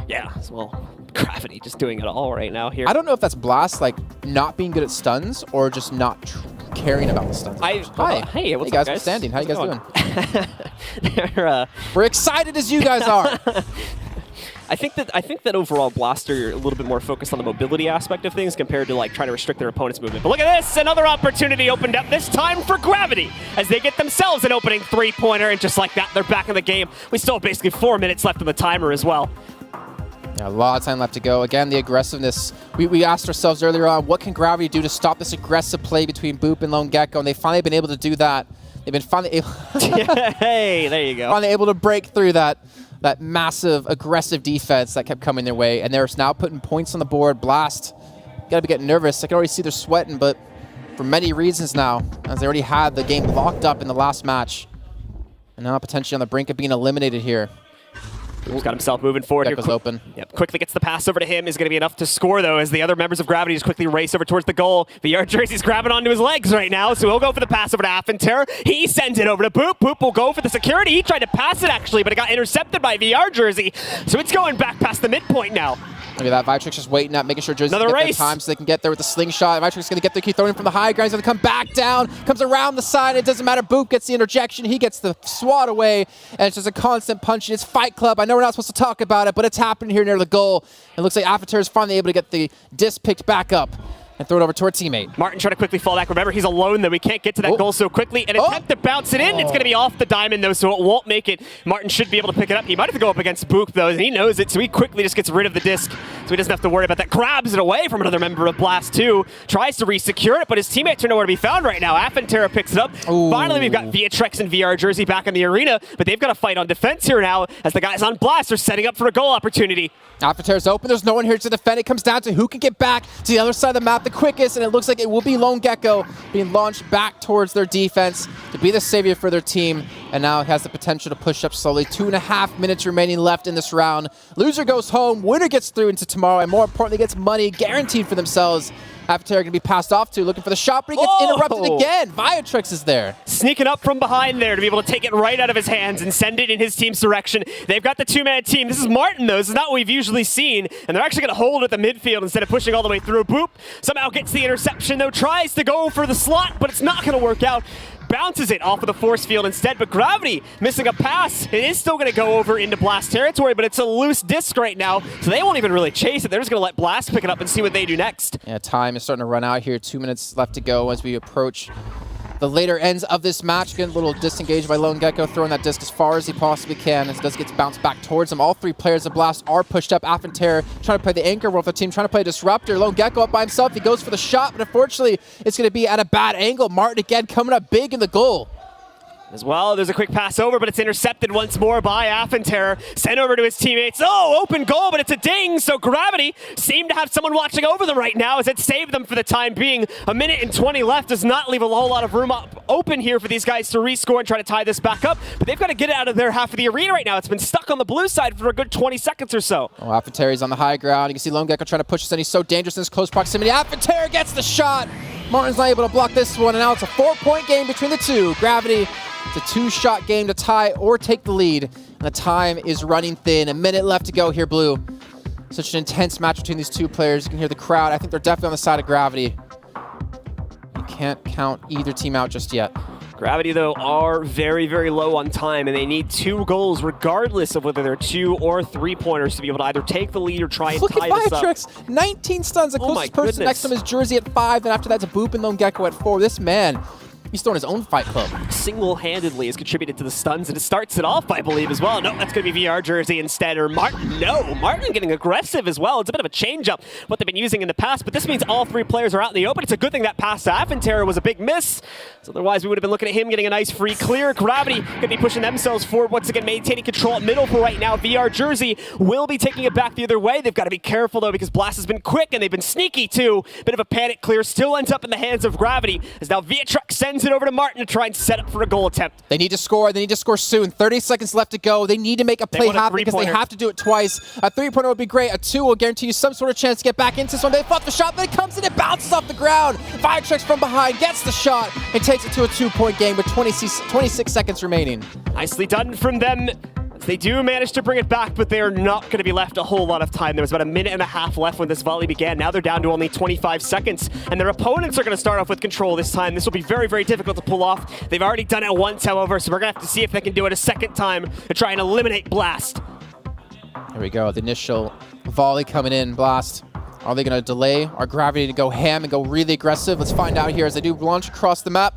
Yeah, well, Gravity just doing it all right now here. I don't know if that's Blast, like, not being good at stuns or just not caring about the stuns. Hey, what's guys, up, guys? for standing. How you guys doing? We're excited as you guys are. I think that overall Blast are a little bit more focused on the mobility aspect of things compared to like trying to restrict their opponent's movement. But look at this, another opportunity opened up, this time for Gravity, as they get themselves an opening 3-pointer, and just like that, they're back in the game. We still have basically 4 minutes left on the timer as well. Yeah, a lot of time left to go. Again, the aggressiveness. We asked ourselves earlier on, what can Gravity do to stop this aggressive play between Boop and Lone Gecko? And they've finally been able to do that. They've been finally able hey, there you go. Finally able to break through that massive aggressive defense that kept coming their way, and they're now putting points on the board. Blast, gotta be getting nervous. I can already see they're sweating, but for many reasons now, as they already had the game locked up in the last match, and now potentially on the brink of being eliminated here. He's got himself moving forward Gecko's here. Open. Yep, quickly gets the pass over to him. Is going to be enough to score, though, as the other members of Gravity just quickly race over towards the goal. VR Jersey's grabbing onto his legs right now, so he'll go for the pass over to Appenterre. He sends it over to Boop. Boop will go for the security. He tried to pass it, actually, but it got intercepted by VR Jersey, so it's going back past the midpoint now. Look at that. Viatrix just waiting up, making sure Jersey can get their time so they can get there with the slingshot. Viatrix is going to get there, keep throwing from the high ground. He's going to come back down, comes around the side. It doesn't matter. Boop gets the interjection. He gets the swat away, and it's just a constant punching. It's Fight Club. I know we're not supposed to talk about it, but it's happening here near the goal. It looks like Appenterre is finally able to get the disc picked back up. and throw it over to our teammate. Martin trying to quickly fall back. Remember, he's alone, though. We can't get to that goal so quickly. An attempt to bounce it in. It's going to be off the diamond, though, so it won't make it. Martin should be able to pick it up. He might have to go up against Boop, though, and he knows it, so he quickly just gets rid of the disc, so he doesn't have to worry about that. Grabs it away from another member of Blast 2. Tries to re-secure it, but his teammates are nowhere to be found right now. Affentera picks it up. Ooh. Finally, we've got Viatrex and VR Jersey back in the arena, but they've got to fight on defense here now as the guys on Blast are setting up for a goal opportunity. Affentera's open. There's no one here to defend. It comes down to who can get back to the other side of the map the quickest, and it looks like it will be Lone Gecko being launched back towards their defense to be the savior for their team, and now it has the potential to push up slowly. 2.5 minutes remaining left in this round. Loser goes home, winner gets through into tomorrow, and more importantly gets money guaranteed for themselves. Affentera going to be passed off to, looking for the shot, but he gets interrupted again. Viatrex is there. Sneaking up from behind there to be able to take it right out of his hands and send it in his team's direction. They've got the two-man team. This is Martin, though. This is not what we've usually seen, and they're actually going to hold at the midfield instead of pushing all the way through. Boop somehow gets the interception, though, tries to go for the slot, but it's not going to work out. Bounces it off of the force field instead, but Gravity missing a pass. It is still going to go over into Blast territory, but it's a loose disc right now, so they won't even really chase it. They're just going to let Blast pick it up and see what they do next. Yeah, time is starting to run out here. 2 minutes left to go as we approach the later ends of this match. Getting a little disengaged by Lone Gecko, throwing that disc as far as he possibly can as it does get bounced back towards him. All three players of Blast are pushed up. Affentera trying to play the anchor role for the team, trying to play a disruptor. Lone Gecko up by himself. He goes for the shot, but unfortunately it's going to be at a bad angle. Martin again coming up big in the goal. As well, there's a quick pass over, but it's intercepted once more by Affentera. Sent over to his teammates. Oh, open goal, but it's a ding. So Gravity seem to have someone watching over them right now as it saved them for the time being. 1 minute and 20 left does not leave a whole lot of room open here for these guys to rescore and try to tie this back up. But they've got to get it out of their half of the arena right now. It's been stuck on the blue side for a good 20 seconds or so. Oh, Affentera's on the high ground. You can see Lone Gecko trying to push us in. He's so dangerous in his close proximity. Affentera gets the shot. Martin's not able to block this one, and now it's a 4-point game between the two. Gravity, it's a 2-shot game to tie or take the lead, and the time is running thin. 1 minute left to go here, Blue. Such an intense match between these two players. You can hear the crowd. I think they're definitely on the side of Gravity. You can't count either team out just yet. Gravity, though, are very, very low on time, and they need 2 goals regardless of whether they're 2 or 3-pointers to be able to either take the lead or try and tie this up. Look at Viatrex, 19 stuns. The closest person next to him is Jersey at 5, then after that's a Boop and Lone Gecko at 4. This man, he's throwing his own fight club. Single-handedly has contributed to the stuns, and it starts it off, I believe, as well. No, that's going to be VR Jersey instead, or Martin. No, Martin getting aggressive as well. It's a bit of a change-up, what they've been using in the past, but this means all 3 players are out in the open. It's a good thing that pass to Affentera was a big miss, so otherwise we would have been looking at him getting a nice free clear. Gravity going to be pushing themselves forward once again, maintaining control at middle for right now. VR Jersey will be taking it back the other way. They've got to be careful, though, because Blast has been quick, and they've been sneaky, too. Bit of a panic clear, still ends up in the hands of Gravity, as now Viatrex sends it over to Martin to try and set up for a goal attempt. They need to score. They need to score soon. 30 seconds left to go. They need to make a play happen because they have to do it twice. A 3-pointer would be great. A 2 will guarantee you some sort of chance to get back into this one. They fought the shot, but it comes in. It bounces off the ground. Viatrex from behind gets the shot and takes it to a 2-point game with 26 seconds remaining. Nicely done from them. They do manage to bring it back, but they are not going to be left a whole lot of time. There was about 1.5 minutes left when this volley began. Now they're down to only 25 seconds, and their opponents are going to start off with control this time. This will be very, very difficult to pull off. They've already done it once, however, so we're going to have to see if they can do it a second time to try and eliminate Blast. Here we go. The initial volley coming in. Blast. Are they going to delay our Gravity to go ham and go really aggressive? Let's find out here as they do launch across the map.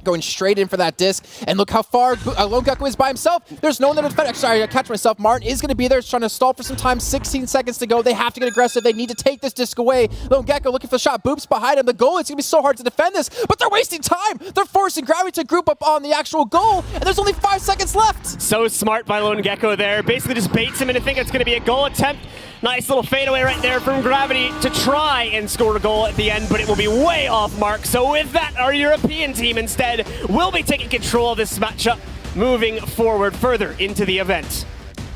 Going straight in for that disc, and look how far Lone Gecko is by himself. There's no one there to defend. Sorry, I catch myself. Martin is going to be there, trying to stall for some time. 16 seconds to go. They have to get aggressive. They need to take this disc away. Lone Gecko looking for the shot. Boop's behind him. The goal, it's going to be so hard to defend this, but they're wasting time. They're forcing Gravity to group up on the actual goal, and there's only 5 seconds left. So smart by Lone Gecko there. Basically just baits him into thinking it's going to be a goal attempt. Nice little fadeaway right there from Gravity to try and score a goal at the end, but it will be way off mark. So with that, our European team instead will be taking control of this matchup, moving forward further into the event.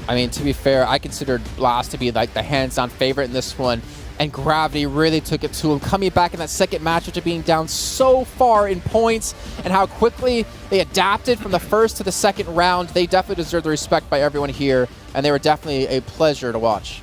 I mean, to be fair, I considered Blast to be like the hands-down favorite in this one, and Gravity really took it to him, coming back in that second match after being down so far in points, and how quickly they adapted from the first to the second round. They definitely deserve the respect by everyone here, and they were definitely a pleasure to watch.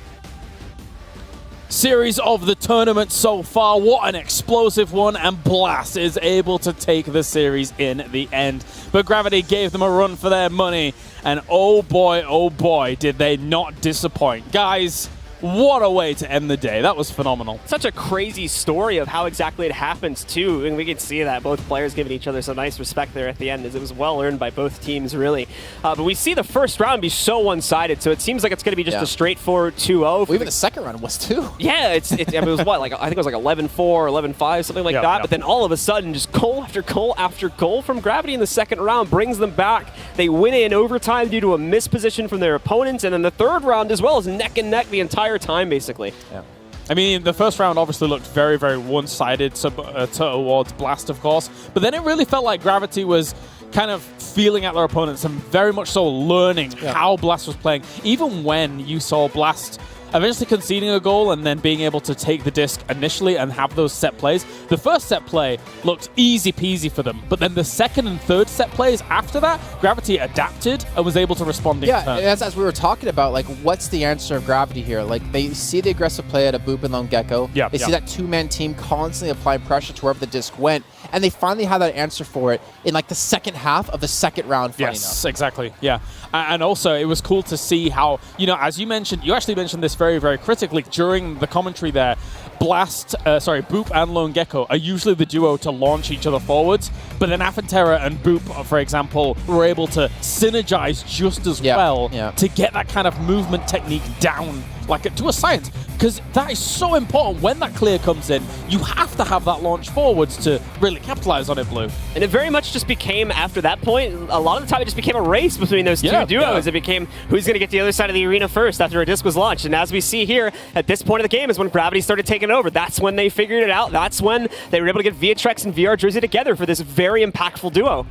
Series of the tournament so far. What an explosive one, and Blast is able to take the series in the end. But Gravity gave them a run for their money, and oh boy, did they not disappoint. Guys, what a way to end the day. That was phenomenal. Such a crazy story of how exactly it happens, too. And we can see that both players giving each other some nice respect there at the end, as it was well earned by both teams, really. But we see the first round be so one-sided, so it seems like it's going to be just a straightforward 2-0. Well, even the second round was, too. Yeah, I mean, it was what? Like, I think it was like 11-4, 11-5, something like that. But then all of a sudden, just goal after goal after goal from Gravity in the second round brings them back. They win it in overtime due to a misposition from their opponents, and then the third round as well is neck and neck the entire time, basically. Yeah. I mean, the first round obviously looked very, very one-sided towards Blast, of course, but then it really felt like Gravity was kind of feeling out their opponents and very much so learning how Blast was playing. Even when you saw Blast eventually conceding a goal and then being able to take the disc initially and have those set plays. The first set play looked easy peasy for them, but then the second and third set plays after that, Gravity adapted and was able to respond in turn. Yeah, as we were talking about, like, what's the answer of Gravity here? Like, they see the aggressive play at a Boop and Lone Gecko. They see that two-man team constantly applying pressure to wherever the disc went, and they finally have that answer for it in, like, the second half of the second round, funny enough. Exactly, yeah. And also, it was cool to see how, you know, as you mentioned, you actually mentioned this very, very critically during the commentary there, Boop and Lone Gecko are usually the duo to launch each other forwards, but then Afentera and Boop, for example, were able to synergize just as well to get that kind of movement technique down, like to a science, because that is so important. When that clear comes in, you have to have that launch forwards to really capitalize on it, Blue. And it very much just became, after that point, a lot of the time it just became a race between those two duos. It became who's going to get to the other side of the arena first after a disc was launched. And as we see here, at this point of the game is when Gravity started taking over. That's when they figured it out. That's when they were able to get Viatrex and VR Jersey together for this very impactful duo.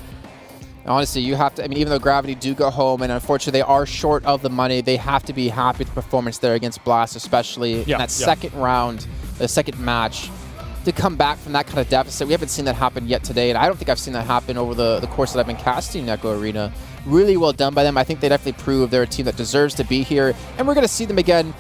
Honestly, you have to, I mean, even though Gravity do go home, and unfortunately they are short of the money, they have to be happy with the performance there against Blast, especially in that second round, the second match, to come back from that kind of deficit. We haven't seen that happen yet today, and I don't think I've seen that happen over the course that I've been casting Echo Arena. Really well done by them. I think they definitely prove they're a team that deserves to be here, and we're going to see them again,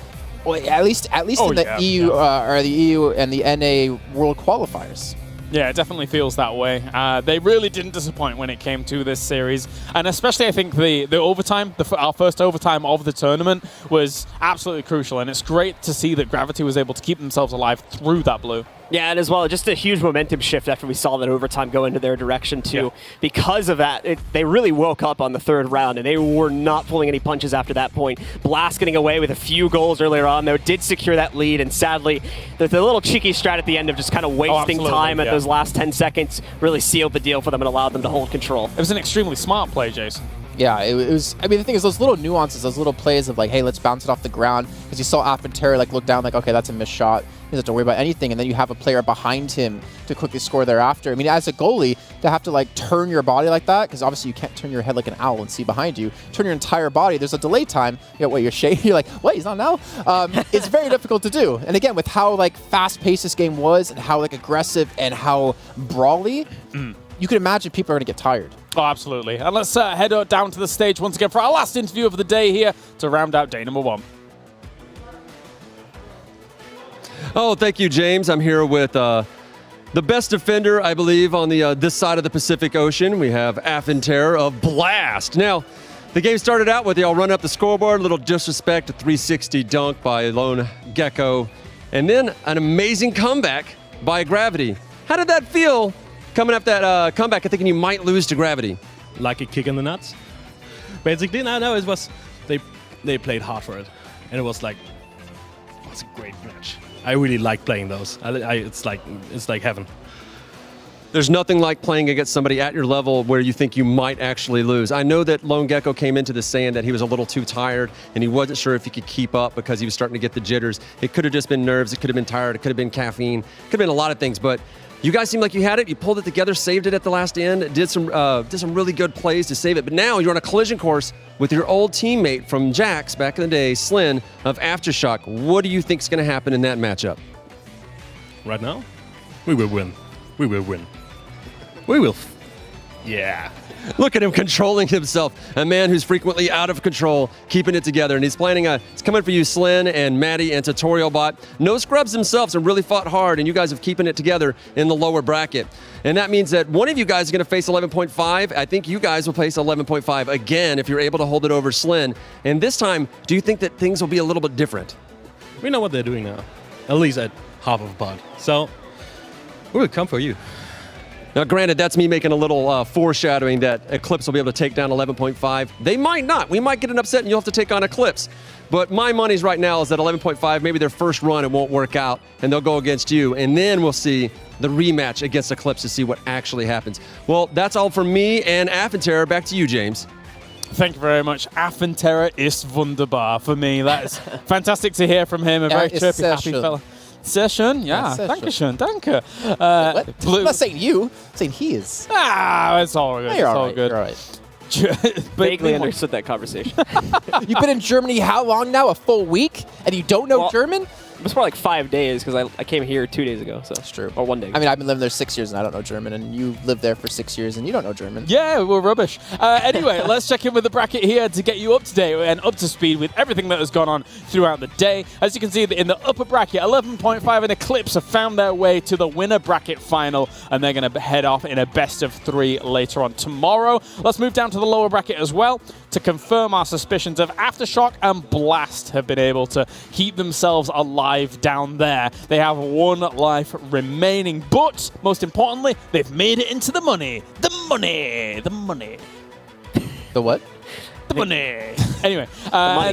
well, at least in the EU or the EU and the NA World Qualifiers. Yeah, it definitely feels that way. They really didn't disappoint when it came to this series. And especially, I think, the overtime, our first overtime of the tournament was absolutely crucial. And it's great to see that Gravity was able to keep themselves alive through that, Blue. Yeah, and as well, just a huge momentum shift after we saw that overtime go into their direction, too. Because of that, they really woke up on the third round, and they were not pulling any punches after that point. Blast getting away with a few goals earlier on, though, did secure that lead, and sadly, the little cheeky strat at the end of just kind of wasting time at those last 10 seconds really sealed the deal for them and allowed them to hold control. It was an extremely smart play, Jason. Yeah, it was. I mean, the thing is, those little nuances, those little plays of like, hey, let's bounce it off the ground, because you saw Afentera like look down, like, okay, that's a missed shot. He doesn't have to worry about anything, and then you have a player behind him to quickly score thereafter. I mean, as a goalie, to have to like turn your body like that, because obviously you can't turn your head like an owl and see behind you. Turn your entire body. There's a delay time. You know, what, you're shaking. You're like, what? He's not now. It's very difficult to do. And again, with how like fast-paced this game was, and how like aggressive and how brawly, you can imagine people are going to get tired. Oh, absolutely. And let's head down to the stage once again for our last interview of the day here to round out day number 1. Oh, thank you, James. I'm here with the best defender, I believe, on the this side of the Pacific Ocean. We have Afentera of Blast. Now, the game started out with y'all run up the scoreboard, a little disrespect, a 360 dunk by Lone Gecko, and then an amazing comeback by Gravity. How did that feel coming up that comeback and thinking you might lose to Gravity? Like a kick in the nuts. Basically, no, it was, they played hard for it. And it was like, it was a great match. I really like playing those. It's like heaven. There's nothing like playing against somebody at your level where you think you might actually lose. I know that Lone Gecko came into this saying that he was a little too tired and he wasn't sure if he could keep up because he was starting to get the jitters. It could have just been nerves. It could have been tired. It could have been caffeine. It could have been a lot of things, but you guys seem like you had it. You pulled it together, saved it at the last end, did some really good plays to save it. But now you're on a collision course with your old teammate from Jax back in the day, Slyn of Aftershock. What do you think is going to happen in that matchup? Right now, we will win. We will win. We will. Yeah. Look at him controlling himself. A man who's frequently out of control, keeping it together. And he's planning it's coming for you, Slyn and Maddie and Tutorial Bot. No scrubs themselves and really fought hard, and you guys have keeping it together in the lower bracket. And that means that one of you guys is going to face 11.5. I think you guys will face 11.5 again if you're able to hold it over Slyn. And this time, do you think that things will be a little bit different? We know what they're doing now, at least at half of a pod. So we will come for you. Now, granted, that's me making a little foreshadowing that Eclipse will be able to take down 11.5. They might not. We might get an upset and you'll have to take on Eclipse. But my money's right now is that 11.5, maybe their first run, it won't work out, and they'll go against you. And then we'll see the rematch against Eclipse to see what actually happens. Well, that's all from me and Affenterra. Back to you, James. Thank you very much. Affenterra ist wunderbar for me. That is fantastic to hear from him. A very chirpy, happy fella. Session, yeah. Dankeschön, danke. I'm not saying you. I'm saying he is. It's all good. You're it's all all right. good. You're all right. Vaguely understood that conversation. You've been in Germany how long now? A full week? And you don't know German? It was more like 5 days because I came here 2 days ago. So That's true. Or 1 day ago. I mean, I've been living there 6 years and I don't know German, and you lived there for 6 years and you don't know German. Yeah, we're rubbish. Anyway, let's check in with the bracket here to get you up to date and up to speed with everything that has gone on throughout the day. As you can see, in the upper bracket, 11.5 and Eclipse have found their way to the winner bracket final, and they're going to head off in a best of 3 later on tomorrow. Let's move down to the lower bracket as well to confirm our suspicions of Aftershock and Blast have been able to keep themselves alive down there. They have 1 life remaining, but most importantly, they've made it into the money. The money. The money. The what? The money. Anyway,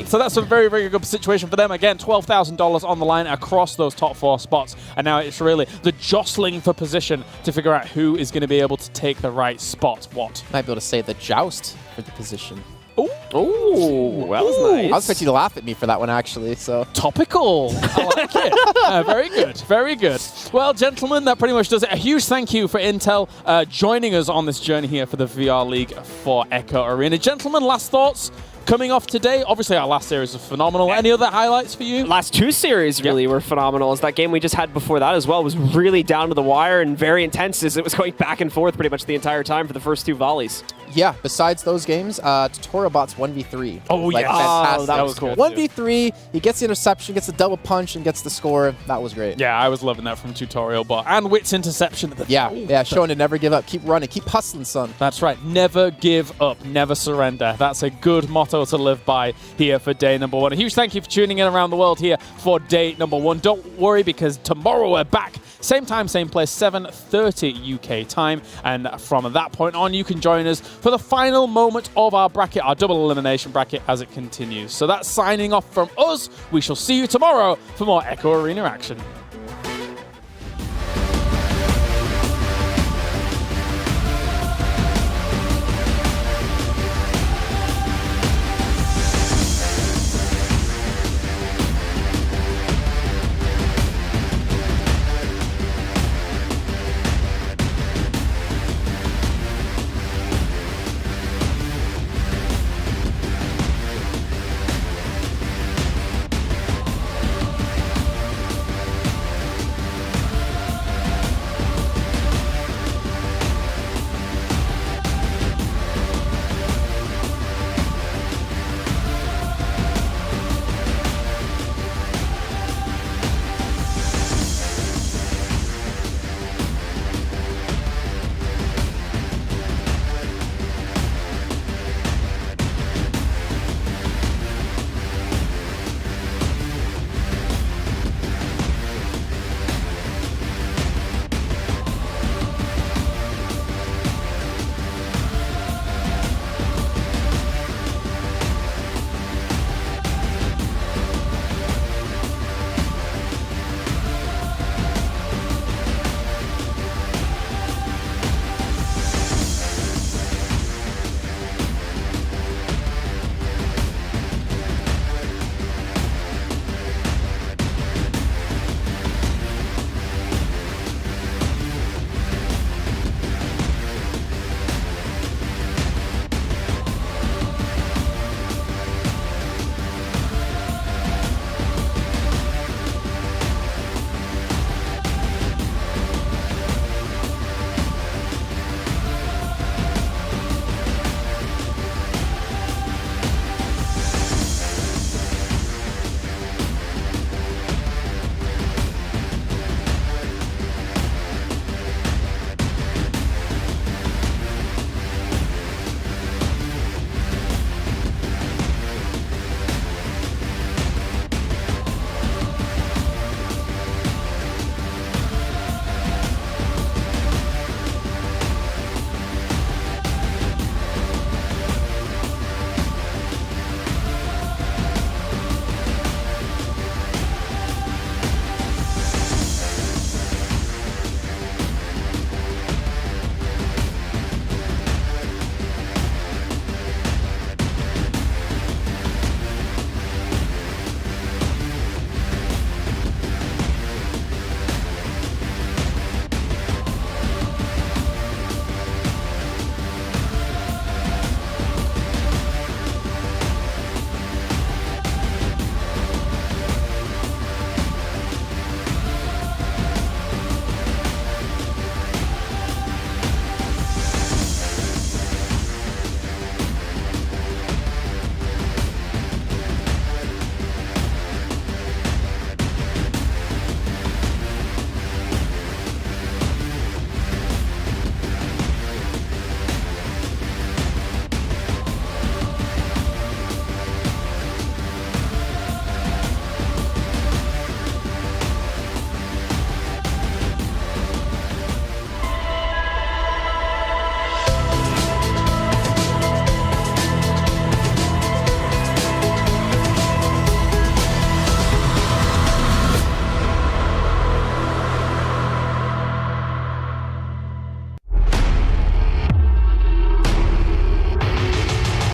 so that's a very, very good situation for them. Again, $12,000 on the line across those top 4 spots. And now it's really the jostling for position to figure out who is going to be able to take the right spot. What? Might be able to say the joust for the position. Ooh, that was nice. I was expecting you to laugh at me for that one, actually. So Topical. I like it. Very good. Very good. Well, gentlemen, that pretty much does it. A huge thank you for Intel joining us on this journey here for the VR League for Echo Arena. Gentlemen, last thoughts coming off today? Obviously, our last series was phenomenal. Any other highlights for you? Last 2 series really were phenomenal. As that game we just had before that as well was really down to the wire and very intense as it was going back and forth pretty much the entire time for the first 2 volleys. yeah, besides those games, Tutorial Bot's 1v3. Oh, yeah. Fantastic. Oh, that was cool. 1v3, he gets the interception, gets the double punch, and gets the score. That was great. Yeah, I was loving that from Tutorial Bot. And Wit's interception. Yeah, showing to never give up. Keep running. Keep hustling, son. That's right. Never give up. Never surrender. That's a good motto to live by here for day number 1. A huge thank you for tuning in around the world here for day number 1. Don't worry, because tomorrow we're back. Same time, same place, 7:30 UK time. And from that point on, you can join us for the final moment of our bracket, our double elimination bracket, as it continues. So that's signing off from us. We shall see you tomorrow for more Echo Arena action.